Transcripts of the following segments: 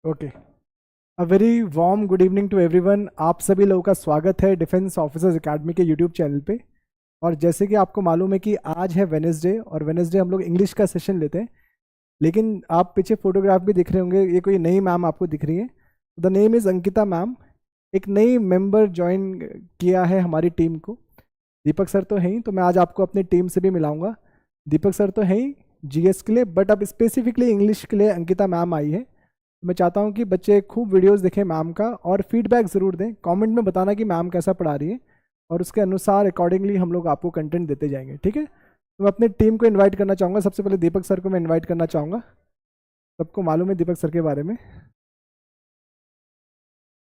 Okay, a very warm good evening to everyone. आप सभी लोगों का स्वागत है डिफेंस ऑफिसर्स एकेडमी के यूट्यूब चैनल पे। और जैसे कि आपको मालूम है कि आज है वेडनेसडे, और वेडनेसडे हम लोग इंग्लिश का सेशन लेते हैं। लेकिन आप पीछे फोटोग्राफ भी दिख रहे होंगे, ये कोई नई मैम आपको दिख रही है। The name is Ankita ma'am. एक नई मेंबर ज्वाइन किया है हमारी टीम को। दीपक सर तो हैं ही, तो मैं आज आपको अपनी टीम से भी मिलाऊंगा। दीपक सर तो हैं ही जीएस के लिए, बट अब स्पेसिफिकली इंग्लिश के लिए अंकिता मैम आई है। मैं चाहता हूँ कि बच्चे खूब वीडियोस देखें मैम का, और फीडबैक ज़रूर दें। कमेंट में बताना कि मैम कैसा पढ़ा रही है, और उसके अनुसार अकॉर्डिंगली हम लोग आपको कंटेंट देते जाएंगे, ठीक है। तो मैं अपनी टीम को इनवाइट करना चाहूँगा। सबसे पहले दीपक सर को मैं इनवाइट करना चाहूँगा। सबको मालूम है दीपक सर के बारे में।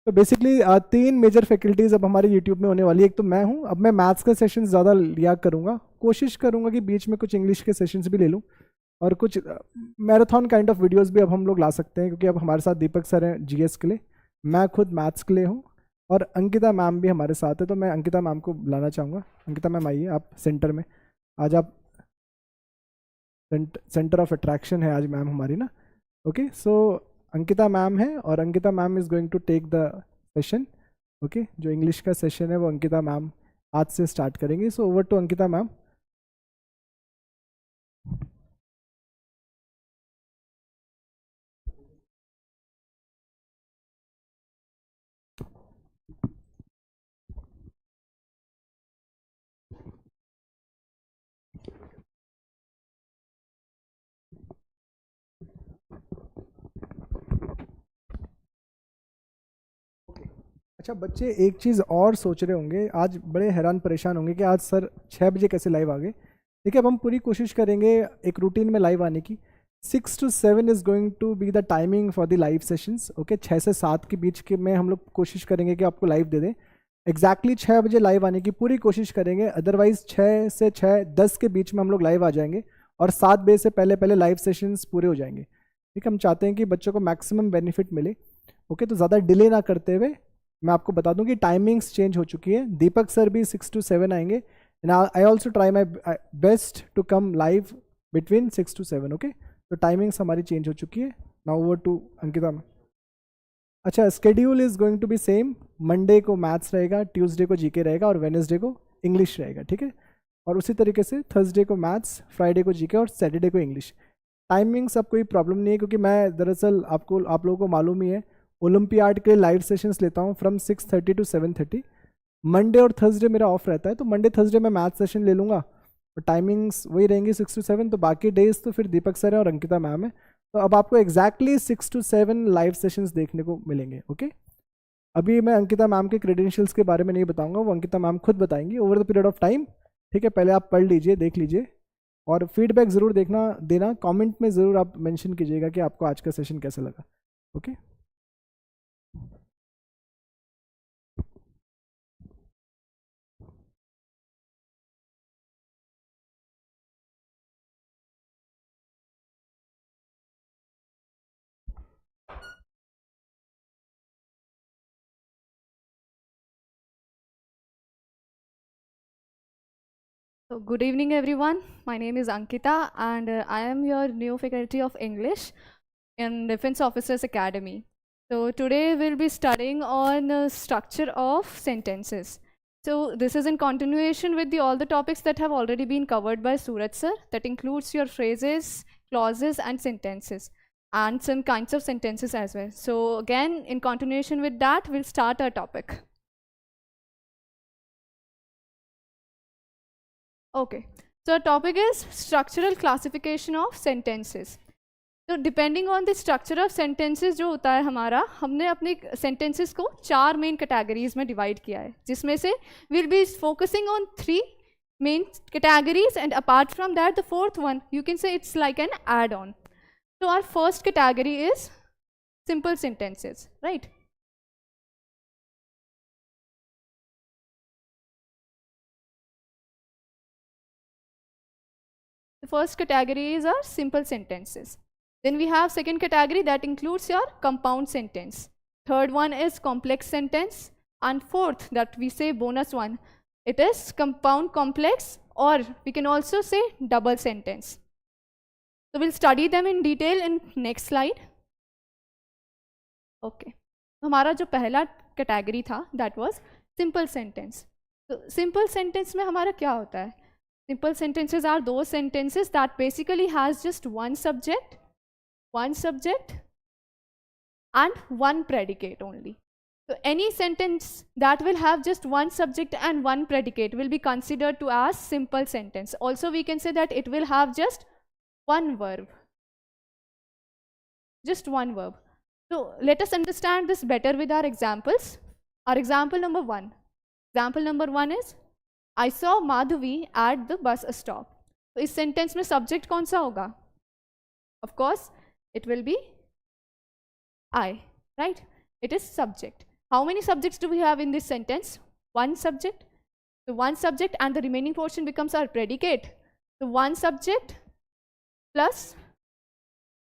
तो बेसिकली 3 मेजर फैकल्टीज़ अब हमारे यूट्यूब में होने वाली है। एक तो मैं हूँ, अब मैं मैथ्स के सेशंस ज़्यादा लिया करूँगा। कोशिश करूँगा कि बीच में कुछ इंग्लिश के सेशंस भी ले लूँ, और कुछ मैराथन काइंड ऑफ वीडियोस भी अब हम लोग ला सकते हैं, क्योंकि अब हमारे साथ दीपक सर हैं जीएस के लिए, मैं खुद मैथ्स के लिए हूँ, और अंकिता मैम भी हमारे साथ है। तो मैं अंकिता मैम को बुलाना चाहूँगा। अंकिता मैम आइए आप सेंटर में। आज आप सेंटर ऑफ अट्रैक्शन है आज मैम हमारी ना। ओके, सो अंकिता मैम है, और Ankita ma'am is going to take the session. Okay, जो इंग्लिश का सेशन है वो अंकिता मैम आज से स्टार्ट करेंगे। So over to Ankita ma'am. अच्छा बच्चे, एक चीज़ और सोच रहे होंगे, आज बड़े हैरान परेशान होंगे कि आज सर 6 बजे कैसे लाइव आ गए। देखिए, अब हम पूरी कोशिश करेंगे एक रूटीन में लाइव आने की। 6 to 7 is going to be the timing for the live sessions. Okay, 6 से 7 के बीच के में हम लोग कोशिश करेंगे कि आपको लाइव दे दें। एग्जैक्टली 6 बजे लाइव आने की पूरी कोशिश करेंगे, अदरवाइज 6 से 6:10 के बीच में हम लोग लाइव आ जाएंगे, और 7 बजे से पहले पहले लाइव सेशंस पूरे हो जाएंगे। ठीक है, हम चाहते हैं कि बच्चों को मैक्सिमम बेनिफिट मिले। ओके, तो ज़्यादा डिले ना करते हुए मैं आपको बता दूं कि टाइमिंग्स चेंज हो चुकी है। दीपक सर भी 6 to 7 आएंगे, and I also try my best to come live between 6 to 7। Okay, तो टाइमिंग्स हमारी चेंज हो चुकी है। Now over to Ankita. अच्छा, schedule is going to be same. Monday को मैथ्स रहेगा, ट्यूसडे को जीके रहेगा, और वेडनेसडे को इंग्लिश रहेगा, ठीक है। और उसी तरीके से थर्सडे को मैथ्स, फ्राइडे को जीके, और सैटरडे को इंग्लिश। टाइमिंग्स अब कोई प्रॉब्लम नहीं है, क्योंकि मैं दरअसल आप लोगों को मालूम ही है, ओलंपियाड के लाइव सेशंस लेता हूँ फ्रॉम 6:30 to 7:30। मंडे और थर्सडे मेरा ऑफ रहता है, तो मंडे थर्सडे मैं मैथ सेशन ले लूँगा, और टाइमिंग्स वही रहेंगी 6 to 7। तो बाकी डेज तो फिर दीपक सर है और अंकिता मैम है। तो अब आपको एग्जैक्टली 6 to 7 लाइव सेशंस देखने को मिलेंगे। ओके, अभी मैं अंकिता मैम के क्रेडेंशियल्स के बारे में नहीं बताऊंगा, वो अंकिता मैम खुद बताएंगी over the period of time. ठीक है, पहले आप पढ़ लीजिए, देख लीजिए, और फीडबैक ज़रूर देना कमेंट में ज़रूर आप मेंशन कीजिएगा कि आपको आज का सेशन कैसा लगा। Okay, So good evening everyone. My name is Ankita and I am your new faculty of English in Defense Officers Academy. So today we'll be studying on structure of sentences. So this is in continuation with all the topics that have already been covered by Suraj sir. That includes your phrases, clauses and sentences, and some kinds of sentences as well. So again, in continuation with that, we'll start our topic. Okay, so our topic is structural classification of sentences. तो depending on the structure of sentences जो होता है हमारा, हमने अपने sentences को 4 main categories में divide किया है, जिसमें से will be focusing on 3 main categories, and apart from that the fourth one you can say it's like an add on. So our first category is simple sentences, right? The first category is our simple sentences. Then we have second category that includes your compound sentence. Third one is complex sentence. And fourth, that we say bonus one, it is compound complex, or we can also say double sentence. So we'll study them in detail in next slide. Okay, हमारा जो पहला category था that was simple sentence. तो simple sentence में हमारा क्या होता है? Simple sentences are those sentences that basically has just one subject and one predicate only. So any sentence that will have just one subject and one predicate will be considered to as simple sentence. Also we can say that it will have just one verb. Just one verb. So let us understand this better with our examples. Our example number one. Example number one is I saw Madhavi at the bus stop. तो इस sentence में subject कौन सा होगा? Of course, it will be I, right? It is subject. How many subjects do we have in this sentence? One subject. So one subject and the remaining portion becomes our predicate. So one subject plus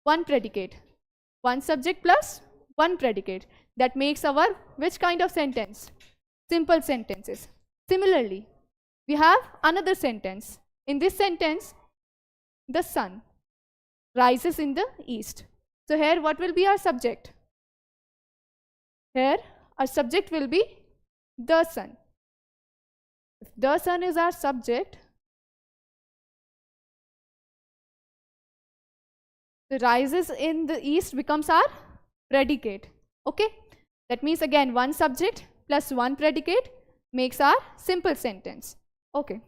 one predicate. One subject plus one predicate. That makes our which kind of sentence? Simple sentences. Similarly, we have another sentence. In this sentence, the sun rises in the east. So here what will be our subject? Here our subject will be the sun. If the sun is our subject, the rises in the east becomes our predicate. Okay? That means again one subject plus one predicate makes our simple sentence. Okay.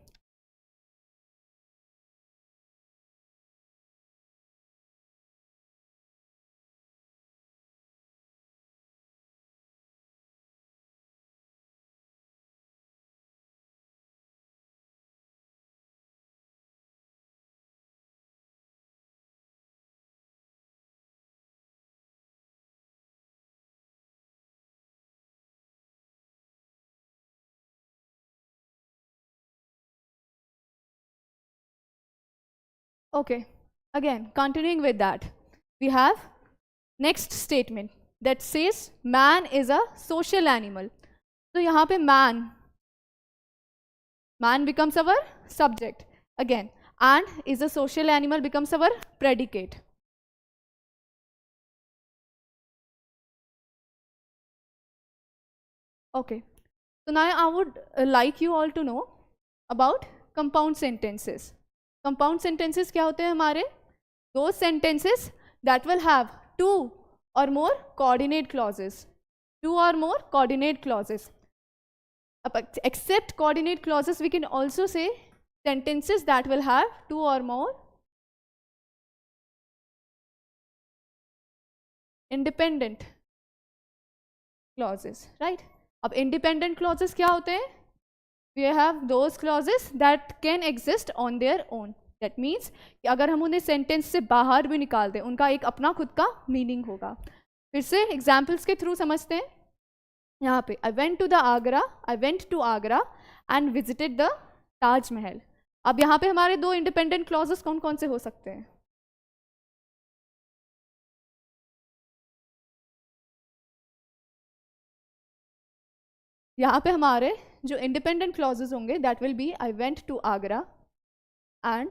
Okay, again continuing with that, we have next statement that says man is a social animal. So यहाँ पे man becomes our subject again, and is a social animal becomes our predicate. Okay, so now I would like you all to know about compound sentences. Compound sentences क्या होते हैं हमारे? Those sentences that will have two or more coordinate clauses. Two or more coordinate clauses. Except coordinate clauses, we can also say sentences that will have two or more independent clauses, right? अब independent clauses क्या होते हैं? We have those clauses that can exist on their own. That means कि अगर हम उन्हें sentence से बाहर भी निकाल दें, उनका एक अपना खुद का meaning होगा. फिर से examples के through समझते हैं. यहाँ पे I went to Agra and visited the Taj Mahal. अब यहाँ पे हमारे दो independent clauses कौन कौन से हो सकते हैं? यहाँ पे हमारे जो independent clauses होंगे that will be I went to Agra and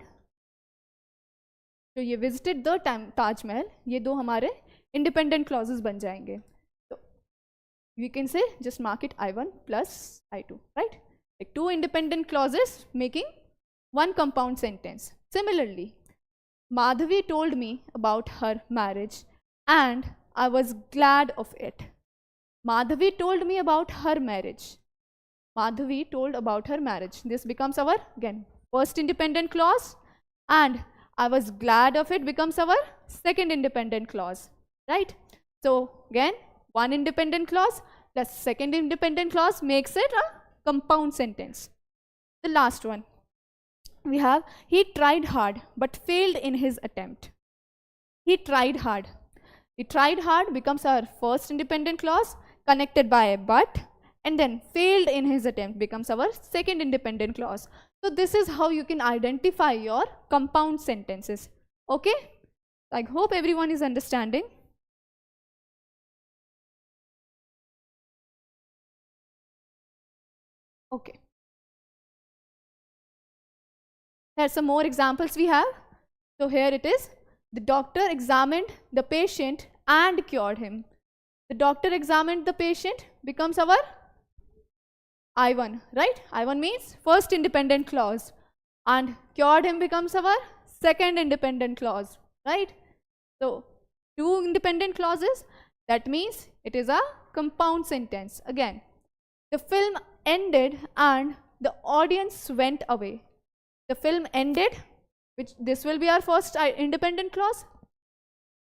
जो ये visited the Taj Mahal, ये दो हमारे independent clauses बन जाएंगे. So we can say just mark it I1 plus I2, right? Like two independent clauses making one compound sentence. Similarly, Madhavi told me about her marriage and I was glad of it. Madhavi told me about her marriage. Madhavi told about her marriage. This becomes our, again, first independent clause, and I was glad of it becomes our second independent clause, right? So again, one independent clause plus second independent clause makes it a compound sentence. The last one, we have, he tried hard but failed in his attempt. He tried hard. He tried hard becomes our first independent clause connected by a but, and then failed in his attempt becomes our second independent clause. So this is how you can identify your compound sentences. Okay? I hope everyone is understanding. Okay. Here are some more examples we have. So here it is. The doctor examined the patient and cured him. The doctor examined the patient becomes our I1, right? I1 means first independent clause, and cured him becomes our second independent clause, right? So two independent clauses, that means it is a compound sentence. Again, the film ended and the audience went away. The film ended, which this will be our first independent clause,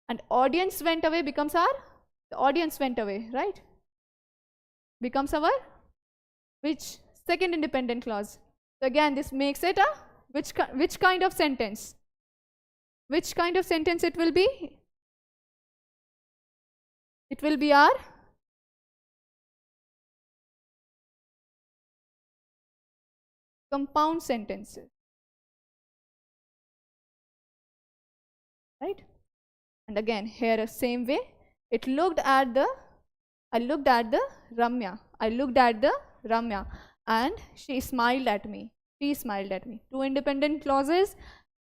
and audience went away becomes our, the audience went away, right? Becomes our which second independent clause. So again, this makes it a which kind of sentence? Which kind of sentence it will be? It will be our compound sentences, right? And again, here same way, it looked at the, I looked at the Ramya. I looked at the Ramya and she smiled at me. She smiled at me. Two independent clauses,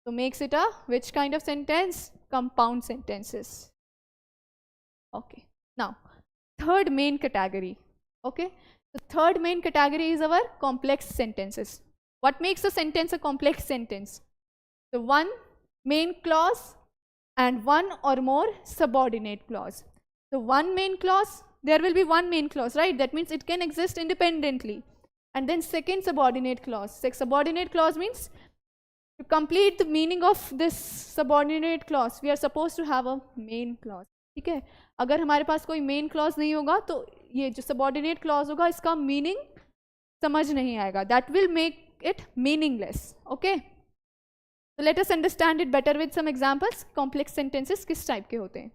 so makes it a which kind of sentence? Compound sentences. Okay. Now, third main category. Okay. The third main category is our complex sentences. What makes a sentence a complex sentence? The one main clause and one or more subordinate clause. So one main clause, there will be one main clause, right? That means it can exist independently. And then second subordinate clause. Subordinate clause means to complete the meaning of this subordinate clause, we are supposed to have a main clause. ठीक है, अगर हमारे पास कोई main clause नहीं होगा तो ये जो subordinate clause होगा इसका meaning समझ नहीं आएगा. That will make it meaningless. Okay. So let us understand it better with some examples. Complex sentences किस type के होते हैं?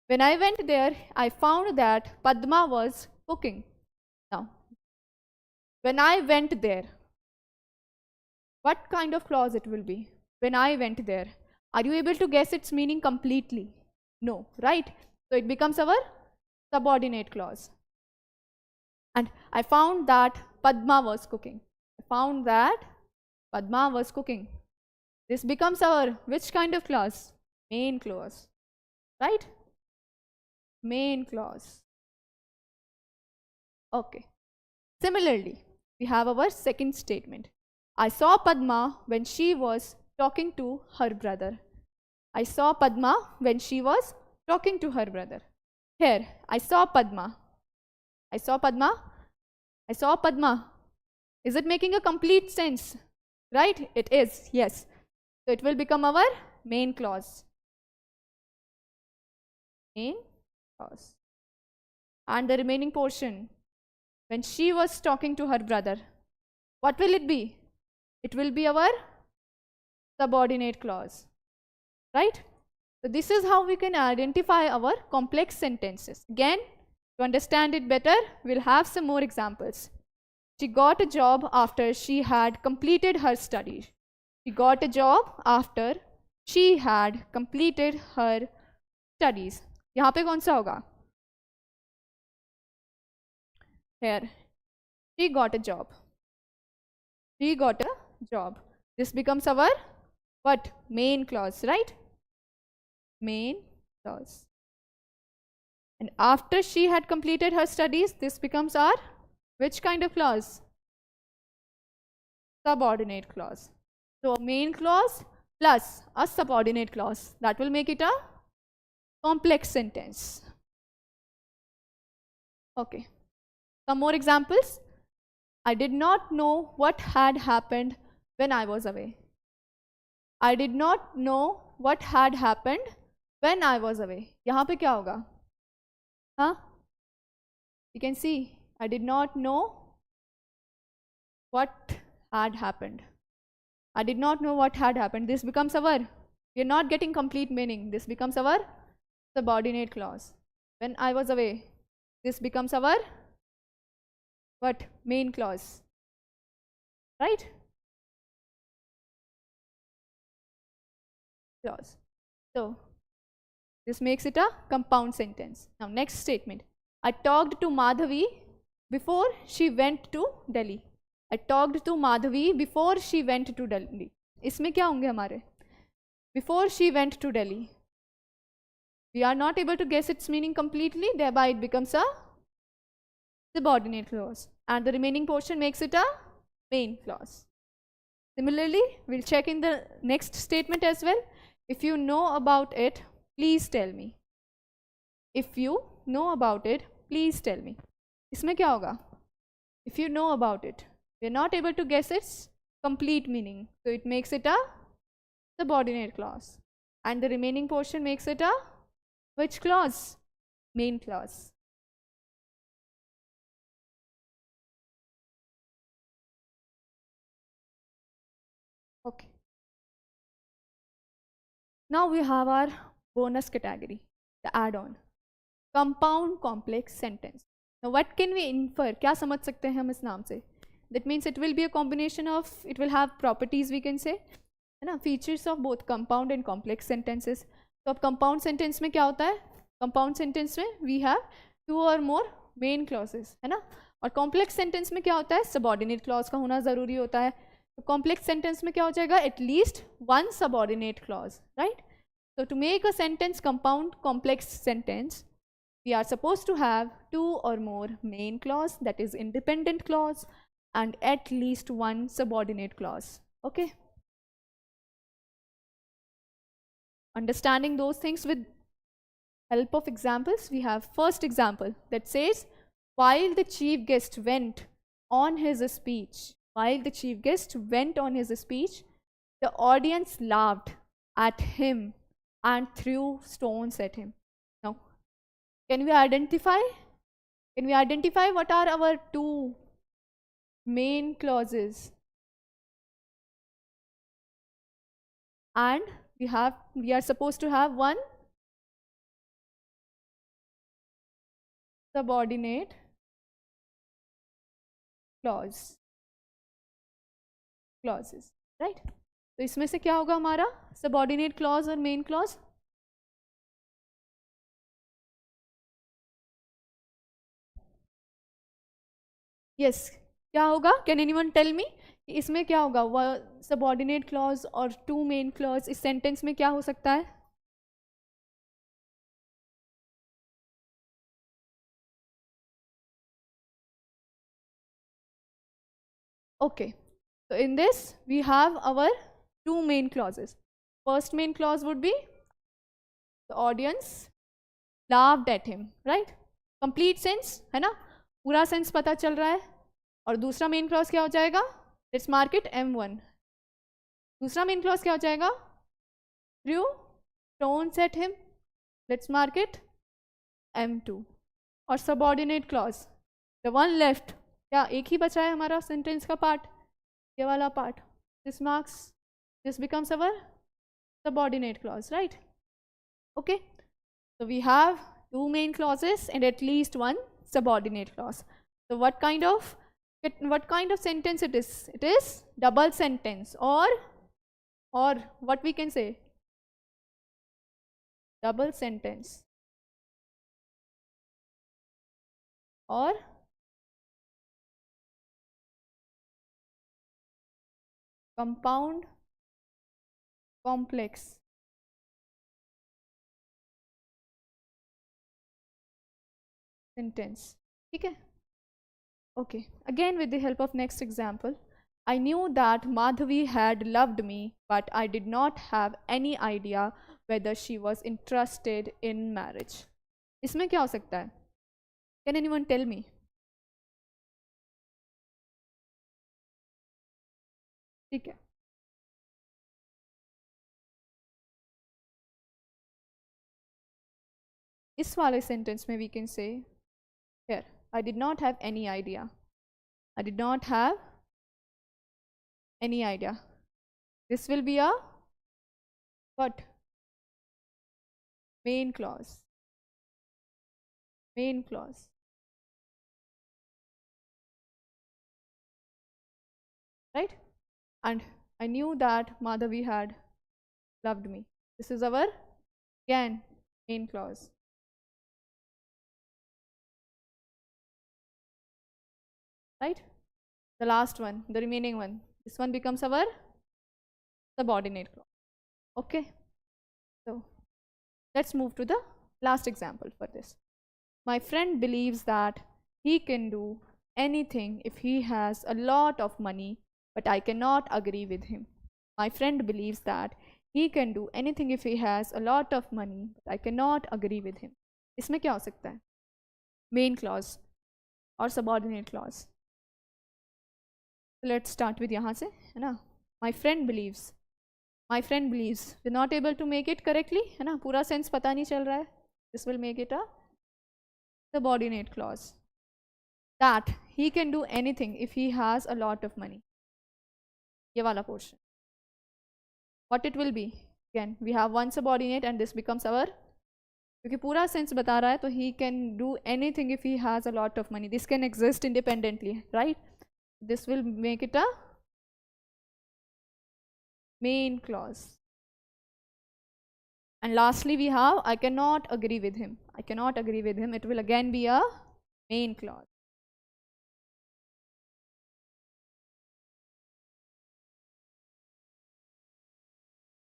When I went there, I found that Padma was cooking. Now, when I went there, what kind of clause it will be? When I went there. Are you able to guess its meaning completely? No, right? So it becomes our subordinate clause. And I found that Padma was cooking. I found that Padma was cooking. This becomes our which kind of clause? Main clause, right? Main clause. Okay. Similarly, we have our second statement. I saw Padma when she was talking to her brother. I saw Padma when she was talking to her brother. Here, I saw Padma. I saw Padma. I saw Padma. Is it making a complete sense? Right? It is, yes. So it will become our main clause. Main clause. And the remaining portion, when she was talking to her brother, what will it be? It will be our subordinate clause, right? So this is how we can identify our complex sentences. Again, to understand it better, we'll have some more examples. She got a job after she had completed her studies. She got a job after she had completed her studies. यहाँ पे कौन सा होगा? Here, she got a job. She got a job. This becomes our what? Main clause, right? Main clause. And after she had completed her studies, this becomes our which kind of clause? Subordinate clause. So a main clause plus a subordinate clause. That will make it a complex sentence. Okay. Some more examples. I did not know what had happened when I was away. I did not know what had happened when I was away. यहाँ पे क्या होगा? Huh? You can see, I did not know what had happened. I did not know what had happened. This becomes our, we are not getting complete meaning. This becomes our subordinate clause. When I was away, this becomes our what? Main clause, right? Clause. So this makes it a compound sentence. Now next statement. I talked to Madhavi before she went to Delhi. I talked to Madhavi before she went to Delhi. इसमें क्या होंगे हमारे? Before she went to Delhi. We are not able to guess its meaning completely, thereby it becomes a subordinate clause, and the remaining portion makes it a main clause. Similarly, we'll check in the next statement as well. If you know about it, please tell me. If you know about it, please tell me. इसमें क्या होगा? If you know about it, we are not able to guess its complete meaning, so it makes it a subordinate clause, and the remaining portion makes it a which clause? Main clause. Okay. Now we have our bonus category, the add-on, compound complex sentence. Now what can we infer? क्या समझ सकते हैं हम इस नाम से? That means it will be a combination of, it will have properties we can say, है ना, features of both compound and complex sentences. तो अब compound sentence में क्या होता है? Compound sentence में we have two or more main clauses, है ना, और complex sentence में क्या होता है? Subordinate clause का होना ज़रूरी होता है. तो complex sentence में क्या हो जाएगा? At least one subordinate clause, right? So to make a sentence compound complex sentence, we are supposed to have two or more main clause, that is independent clause, and at least one subordinate clause. Okay? Understanding those things with help of examples, we have first example that says, while the chief guest went on his speech, while the chief guest went on his speech, the audience laughed at him and threw stones at him. Now, can we identify what are our two main clauses? And we are supposed to have one subordinate clauses, right? तो इसमें से क्या होगा हमारा subordinate clause और main clause? Yes, क्या होगा? Can anyone tell me? इसमें क्या होगा? subordinate clause और two main clause इस sentence में क्या हो सकता है? Okay, so in this we have our two main clauses. First main clause would be the audience laughed at him, right? Complete sense है ना, पूरा sense पता चल रहा है. और दूसरा main clause क्या हो जाएगा? Let's mark it M1. दूसरा main clause क्या हो जाएगा? Threw stones at him. Let's mark it M2. और subordinate clause, the one left, क्या एक ही बचा है हमारा सेंटेंस का पार्ट, ये वाला part. This becomes our subordinate clause, right? Okay, so we have two main clauses and at least one subordinate clause. So what kind of sentence it is? It is double sentence, or what we can say, double sentence, or compound complex sentence. ठीक है? Okay, again with the help of next example, I knew that Madhavi had loved me, but I did not have any idea whether she was interested in marriage. इसमें क्या हो सकता है? Can anyone tell me? ठीक है. इस वाले sentence में we can say here, I did not have any idea. I did not have any idea. This will be a what? Main clause. Main clause. Right? And I knew that Madhavi had loved me. This is our, again, main clause. Right? The last one, the remaining one, this one becomes our subordinate clause. Okay, so let's move to the last example for this. My friend believes that he can do anything if he has a lot of money, but I cannot agree with him. My friend believes that he can do anything if he has a lot of money, but I cannot agree with him. इसमें क्या हो सकता है? Main clause और subordinate clause. So let's start with यहाँ से, है ना? My friend believes. My friend believes. We're not able to make it correctly, है ना? पूरा sense पता नहीं चल रहा है. This will make it a subordinate clause. That he can do anything if he has a lot of money. ये वाला portion. What it will be? Again, we have one subordinate and this becomes our, क्योंकि पूरा sense बता रहा है तो he can do anything if he has a lot of money. This can exist independently, right? This will make it a main clause. And lastly we have I cannot agree with him. I cannot agree with him. It will again be a main clause.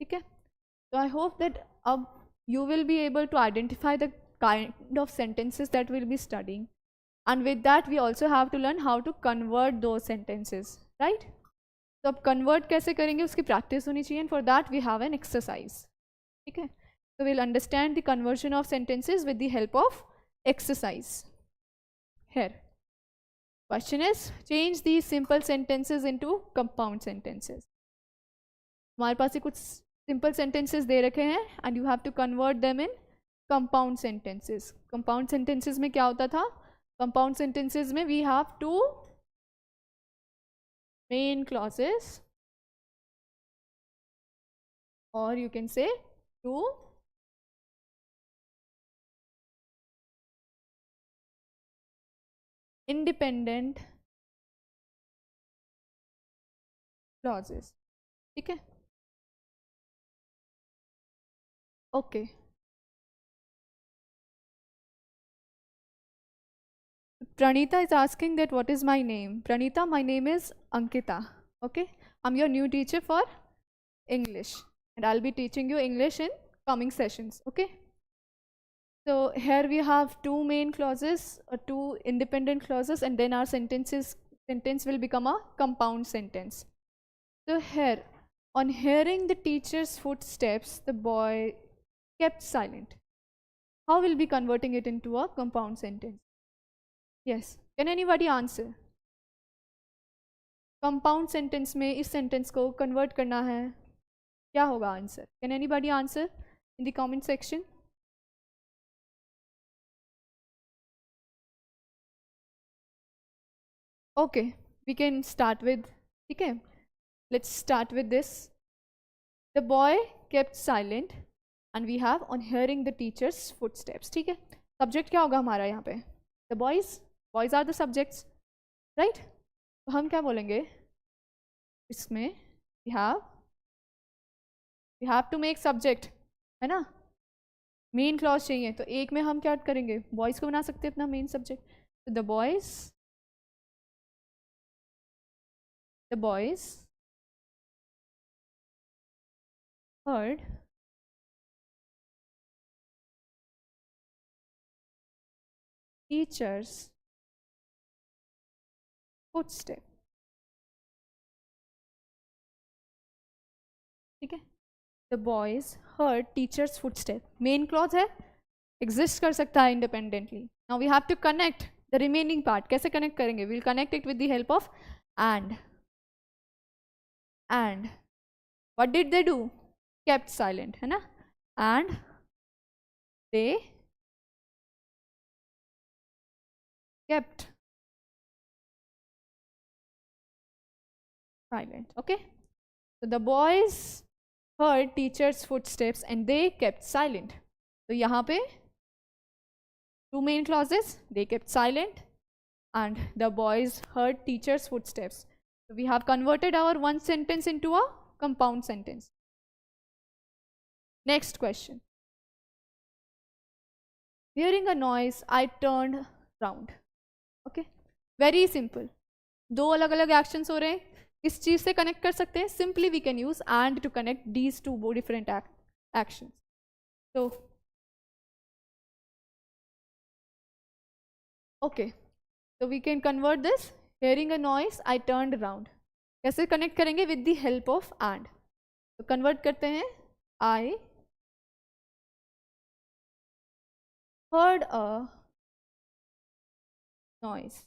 Okay, so I hope that you will be able to identify the kind of sentences that we'll be studying, and with that we also have to learn how to convert those sentences, right? So अब convert कैसे करेंगे उसकी practice होनी चाहिए, and for that we have an exercise. Okay, so we'll understand the conversion of sentences with the help of exercise. Here question is, change these simple sentences into compound sentences. हमारे पास कुछ simple sentences दे रखे हैं and you have to convert them in compound sentences. Compound sentences में क्या होता था? Compound sentences में we have two main clauses, or you can say two independent clauses. ठीक है? Okay. Pranita is asking that what is my name? Pranita, my name is Ankita. Okay, I'm your new teacher for English and I'll be teaching you English in coming sessions. Okay, so here we have two main clauses or two independent clauses, and then our sentence will become a compound sentence. So here, on hearing the teacher's footsteps, the boy kept silent. How will be converting it into a compound sentence? Yes, can anybody answer? Compound sentence में इस sentence को convert करना है, क्या होगा answer? Can anybody answer in the comment section? Okay, we can start with, okay, let's start with this. The boy kept silent and we have on hearing the teacher's footsteps. ठीक है, subject क्या होगा हमारा यहाँ पे? The boys are the subjects, right? तो हम क्या बोलेंगे इसमें? we have to make subject, है ना? main clause चाहिए, तो एक में हम क्या करेंगे? boys को बना सकते हैं अपना main subject. So the boys heard teacher's footstep. ठीक है, the boys heard teacher's footstep. main clause है, exist कर सकता है independently. Now we have to connect the remaining part. कैसे connect करेंगे? We'll connect it with the help of and. What did they do? Kept silent, है ना? And they kept silent. Okay, so the boys heard teacher's footsteps and they kept silent. So यहाँ पे two main clauses, they kept silent and the boys heard teacher's footsteps. So we have converted our one sentence into a compound sentence. Next question. Hearing a noise, I turned round. Okay, very simple. दो अलग अलग actions हो रहे हैं, किस चीज से connect कर सकते हैं? Simply we can use and to connect these two different actions. So Okay, so we can convert this. Hearing a noise, I turned around. कैसे connect करेंगे? With the help of and. तो convert करते हैं. I heard a noise.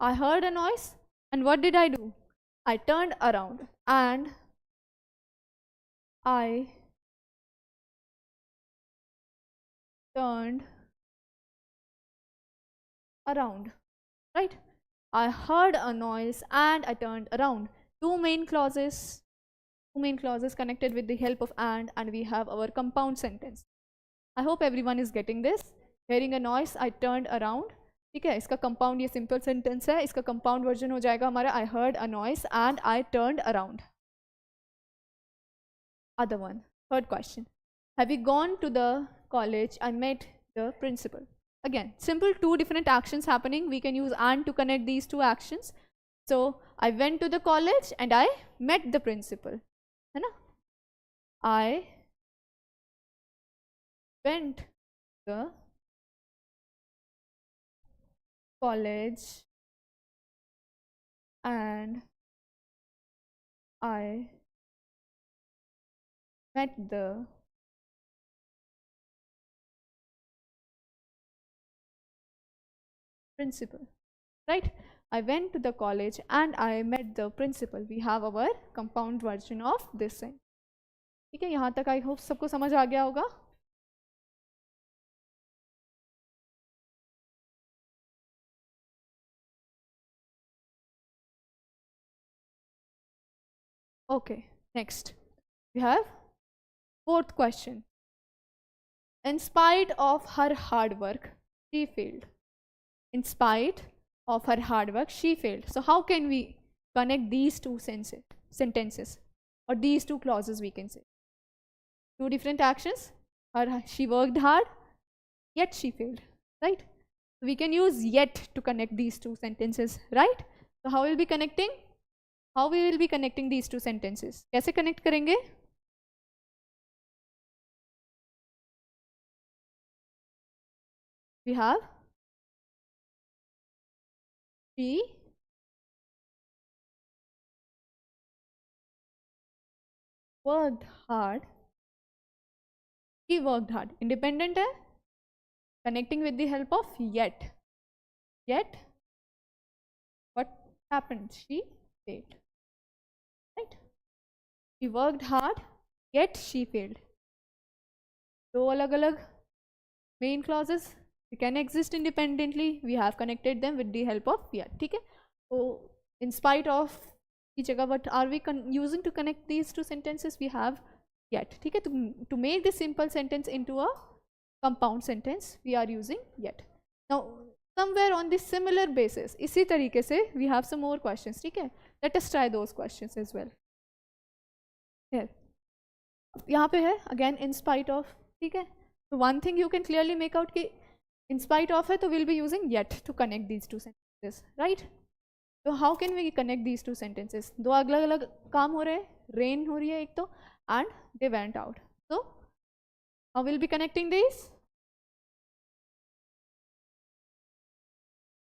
I heard a noise, and what did I do? I turned around and I turned around, right? I heard a noise and I turned around. Two main clauses connected with the help of and we have our compound sentence. I hope everyone is getting this. Hearing a noise, I turned around. ठीक है, इसका compound ये simple sentence है, इसका compound version हो जाएगा हमारा I heard a noise and I turned around. Other one, third question. Have you gone to the college? I met the principal. Again, simple two different actions happening. We can use and to connect these two actions. So I went to the college and I met the principal. है ना? I went to the college and I met the principal, right? I went to the college and I met the principal. We have our compound version of this sentence. ठीक है, यहाँ तक I hope सबको समझ आ गया होगा. Okay, next we have fourth question. In spite of her hard work, she failed. In spite of her hard work, she failed. So how can we connect these two sentences or these two clauses? We can say two different actions. She worked hard, yet she failed, right? We can use yet to connect these two sentences, right? So how will be connecting? How we will be connecting these two sentences? कैसे connect करेंगे? We have she worked hard. He worked hard. Independent है. Connecting with the help of yet. Yet, what happened? She failed. Right? She worked hard, yet she failed. दो अलग-अलग main clauses. They can exist independently. We have connected them with the help of yet. ठीक है? So, in spite of each other, what are we using to connect these two sentences? We have yet. ठीक है? To make this simple sentence into a compound sentence, we are using yet. Now, somewhere on this similar basis, इसी तरीके से we have some more questions. ठीक है? Let us try those questions as well. Here, यहाँ पे है again in spite of. ठीक है? So one thing you can clearly make out कि in spite of है तो we'll be using yet to connect these two sentences, right? So how can we connect these two sentences? दो अलग-अलग काम हो रहे हैं. Rain हो रही है एक तो and they went out. So how we'll be connecting these?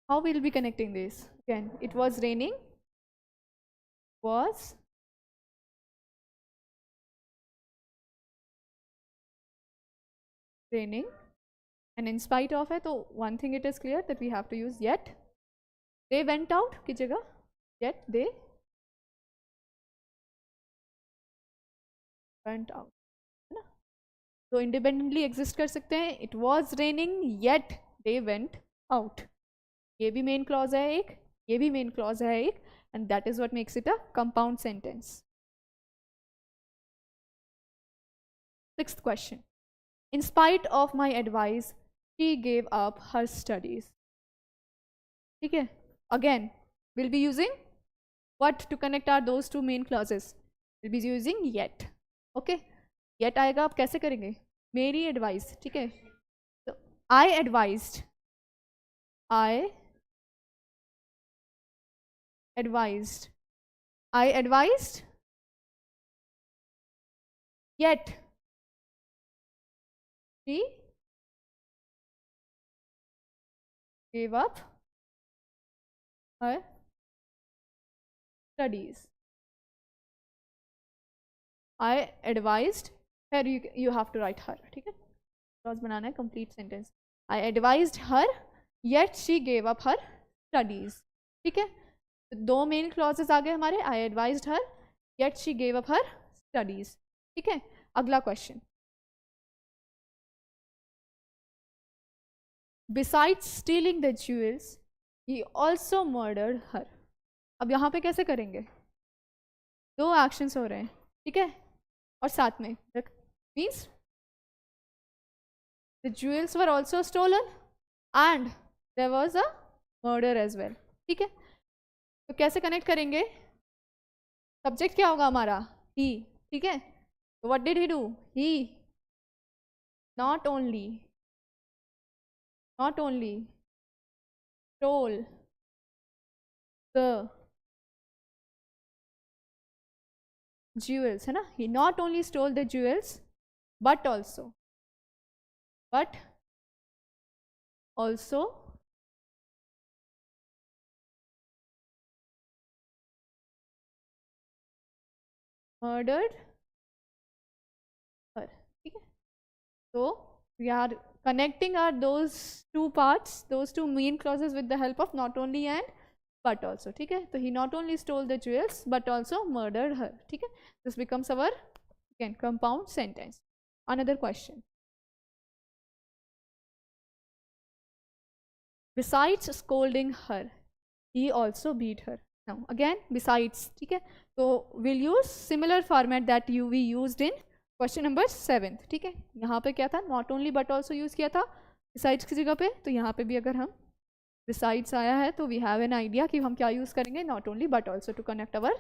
How we'll be connecting these? Again, it was raining. Was raining. And in spite of it, so one thing it is clear that we have to use yet. They went out की जगह yet they went out. है ना? So independently exist कर सकते हैं. It was raining yet they went out. ये भी main clause है एक, ये भी main clause है एक, and that is what makes it a compound sentence. Sixth question. In spite of my advice, she gave up her studies. ठीक है? Again, we'll be using what to connect are those two main clauses? We'll be using yet. Okay? Yet आएगा, आप कैसे करेंगे? मेरी advice, ठीक है? So I advised. I advised. Yet she gave up her studies. I advised her, you have to write her, ठीक है? Clause बनाना है, complete sentence. I advised her, yet she gave up her studies. ठीक है? तो दो main clauses आ गए हमारे. I advised her, yet she gave up her studies. ठीक है? अगला question. Besides stealing the jewels, he also murdered her. अब यहाँ पे कैसे करेंगे? दो actions हो रहे हैं, ठीक है? और साथ में means the jewels were also stolen and there was a murder as well. ठीक है? तो कैसे कनेक्ट करेंगे? सब्जेक्ट क्या होगा हमारा? he. ठीक है? तो what did he do? He not only stole the jewels, है ना? He not only stole the jewels but also murdered her. ठीक है? So we are connecting those two parts, those two main clauses with the help of not only and but also. ठीक है? तो he not only stole the jewels but also murdered her. ठीक है? This becomes our again compound sentence. Another question. Besides scolding her, he also beat her. Now again besides. ठीक है? तो we'll use similar format that we used in question number 7. ठीक है? यहाँ पे क्या था? Not only but also use किया था बिसाइड्स की जगह पे. तो यहाँ पे भी अगर हम बिसाइड्स आया है तो वी हैव एन आइडिया कि हम क्या यूज़ करेंगे, not only but also to connect our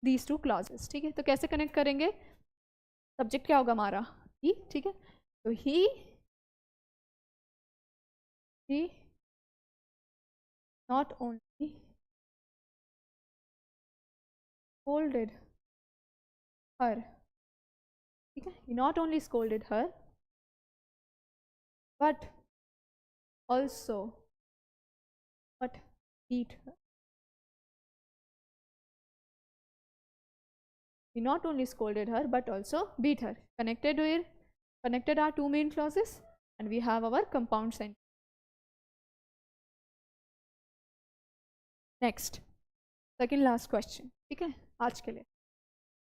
these two clauses. ठीक है? तो कैसे कनेक्ट करेंगे? सब्जेक्ट क्या होगा हमारा? ही. ठीक है? तो ही नॉट ओनली scolded her. ठीक है? He not only scolded her but also beat her. He not only scolded her but also beat her. Connected our two main clauses and we have our compound sentence. Next, second last question. ठीक है? आज के लिए.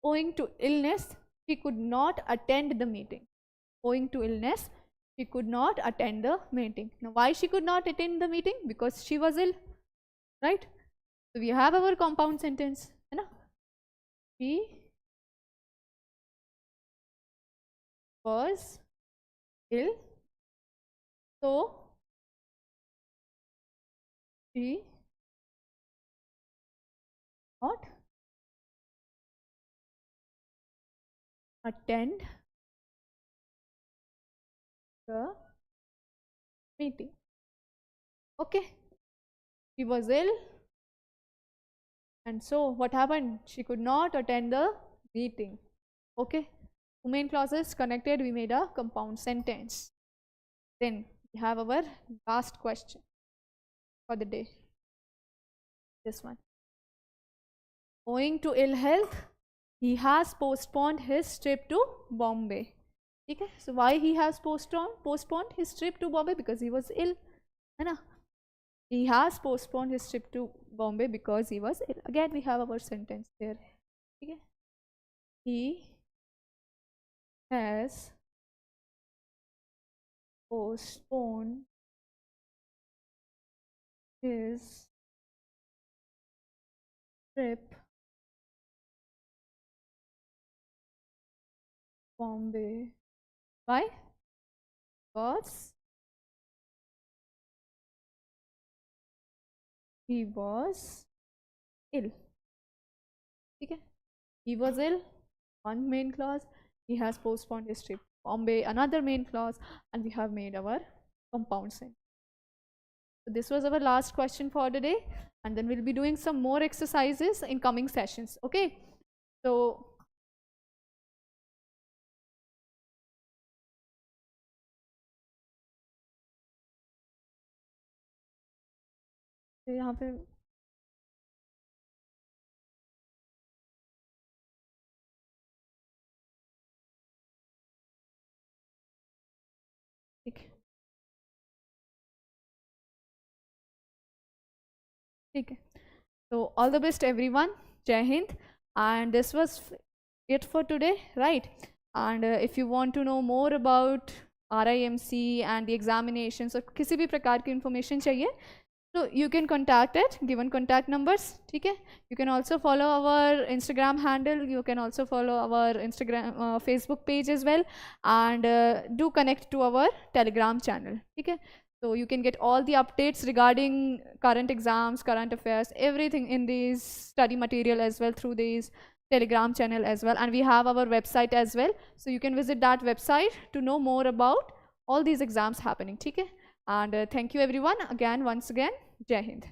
Owing to illness, she could not attend the meeting. Owing to illness, she could not attend the meeting. Now, why she could not attend the meeting? Because she was ill, right? So we have our compound sentence, है ना? She was ill, so she not attend the meeting. Okay, she was ill and so what happened? She could not attend the meeting. Okay, two main clauses connected, we made a compound sentence. Then we have our last question for the day, this one. Owing to ill health, he has postponed his trip to Bombay. Okay, so why he has postponed his trip to Bombay? Because he was ill, है ना? He has postponed his trip to Bombay because he was ill. Again, we have our sentence there. Okay, he has postponed his trip Bombay. Why? Because he was ill. Okay, he was ill, one main clause. He has postponed his trip Bombay, another main clause, and we have made our compound sentence. So this was our last question for the day, and then we'll be doing some more exercises in coming sessions. Okay, so यहाँ पे ठीक है, ठीक है. So all the best everyone. Jai Hind. And this was it for today, right? And if you want to know more about RIMC and the examinations or किसी भी प्रकार की information चाहिए, so you can contact it, given contact numbers, ठीक है? You can also follow our Instagram handle, you can also follow our Instagram, Facebook page as well, and do connect to our Telegram channel, ठीक है? So you can get all the updates regarding current exams, current affairs, everything in these study material as well through these Telegram channel as well. And we have our website as well. So you can visit that website to know more about all these exams happening. Okay? And thank you everyone again, once again. Jai Hind.